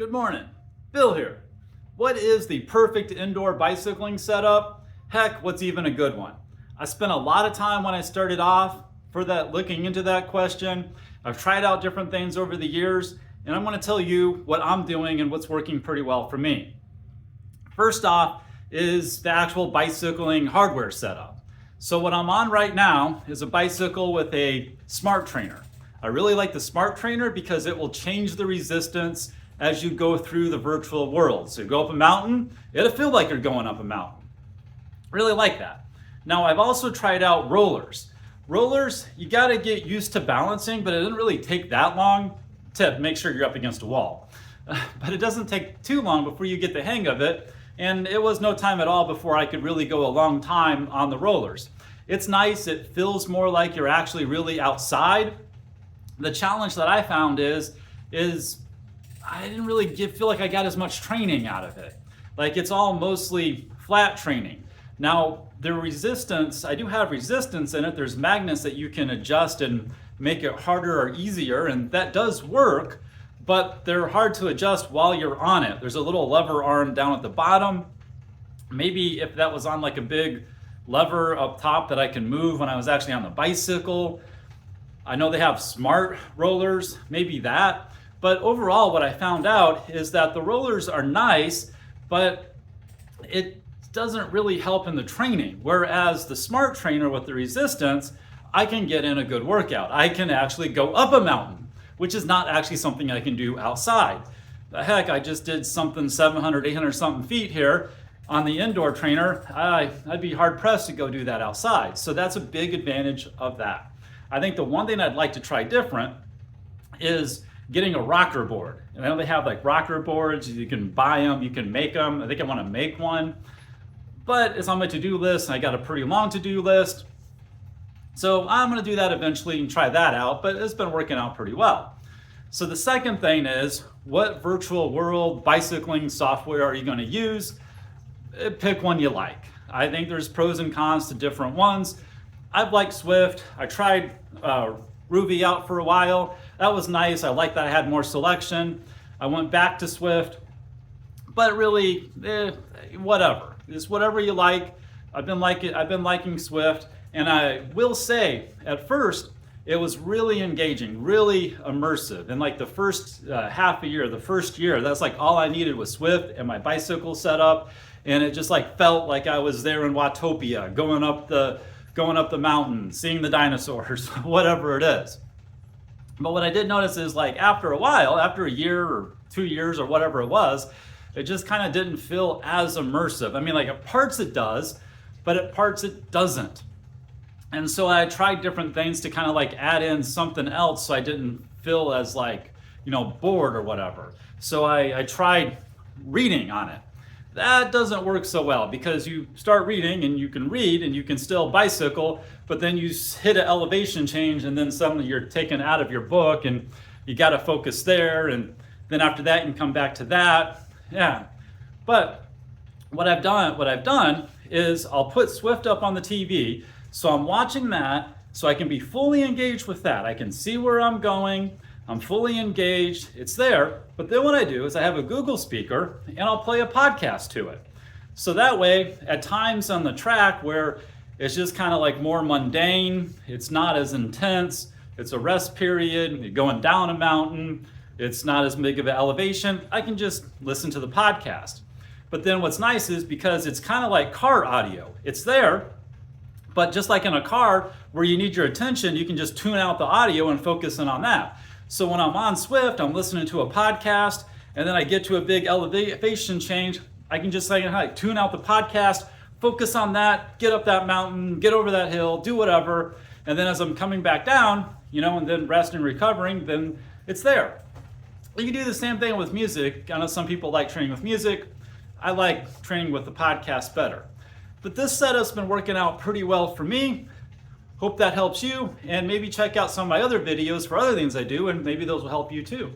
Good morning, Bill here. What is the perfect indoor bicycling setup? Heck, what's even a good one? I spent a lot of time when I started off looking into that question. I've tried out different things over the years, and I'm going to tell you what I'm doing and what's working pretty well for me. First off is the actual bicycling hardware setup. So what I'm on right now is a bicycle with a smart trainer. I really like the smart trainer because it will change the resistance as you go through the virtual world. So you go up a mountain, it'll feel like you're going up a mountain. Really like that. Now I've also tried out rollers. Rollers, you gotta get used to balancing, but it doesn't really take that long to make sure you're up against a wall. But it doesn't take too long before you get the hang of it, and it was no time at all before I could really go a long time on the rollers. It's nice, it feels more like you're actually really outside. The challenge that I found is I didn't really feel like I got as much training out of it. Like it's all mostly flat training. Now the resistance, I do have resistance in it. There's magnets that you can adjust and make it harder or easier, and that does work, but they're hard to adjust while you're on it. There's a little lever arm down at the bottom. Maybe if that was on like a big lever up top that I can move when I was actually on the bicycle. I know they have smart rollers, maybe that. But overall, what I found out is that the rollers are nice, but it doesn't really help in the training. Whereas the smart trainer with the resistance, I can get in a good workout. I can actually go up a mountain, which is not actually something I can do outside. Heck, I just did something 700, 800 something feet here on the indoor trainer. I'd be hard pressed to go do that outside. So that's a big advantage of that. I think the one thing I'd like to try different is getting a rocker board. And I know they have like rocker boards, you can buy them, you can make them. I think I want to make one, but it's on my to-do list and I got a pretty long to-do list. So I'm going to do that eventually and try that out, but it's been working out pretty well. So the second thing is, what virtual world bicycling software are you going to use? Pick one you like. I think there's pros and cons to different ones. I've liked Zwift. I tried Rouvy out for a while. That was nice. I liked that I had more selection. I went back to Zwift, but really, whatever. It's whatever you like. I've been liking Zwift, and I will say, at first, it was really engaging, really immersive. And like the first half a year, the first year, that's like all I needed was Zwift and my bicycle set up, and it just like felt like I was there in Watopia, going up the mountain, seeing the dinosaurs, whatever it is. But what I did notice is like after a while, after a year or 2 years or whatever it was, it just kind of didn't feel as immersive. I mean, like at parts it does, but at parts it doesn't. And so I tried different things to kind of like add in something else so I didn't feel as like, bored or whatever. So I tried reading on it. That doesn't work so well because you start reading and you can read and you can still bicycle, but then you hit an elevation change and then suddenly you're taken out of your book and you got to focus there, and then after that you can come back to that. Yeah. But what I've done is I'll put Zwift up on the TV, so I'm watching that so I can be fully engaged with that. I can see where I'm going. I'm fully engaged, it's there, but then what I do is I have a Google speaker and I'll play a podcast to it. So that way, at times on the track where it's just kind of like more mundane, it's not as intense, it's a rest period, you're going down a mountain, it's not as big of an elevation, I can just listen to the podcast. But then what's nice is because it's kind of like car audio, it's there, but just like in a car where you need your attention, you can just tune out the audio and focus in on that. So when I'm on Zwift, I'm listening to a podcast, and then I get to a big elevation change, I can just like tune out the podcast, focus on that, get up that mountain, get over that hill, do whatever, and then as I'm coming back down, and then rest and recovering, then it's there. You can do the same thing with music. I know some people like training with music. I like training with the podcast better. But this setup's been working out pretty well for me. Hope that helps you, and maybe check out some of my other videos for other things I do, and maybe those will help you too.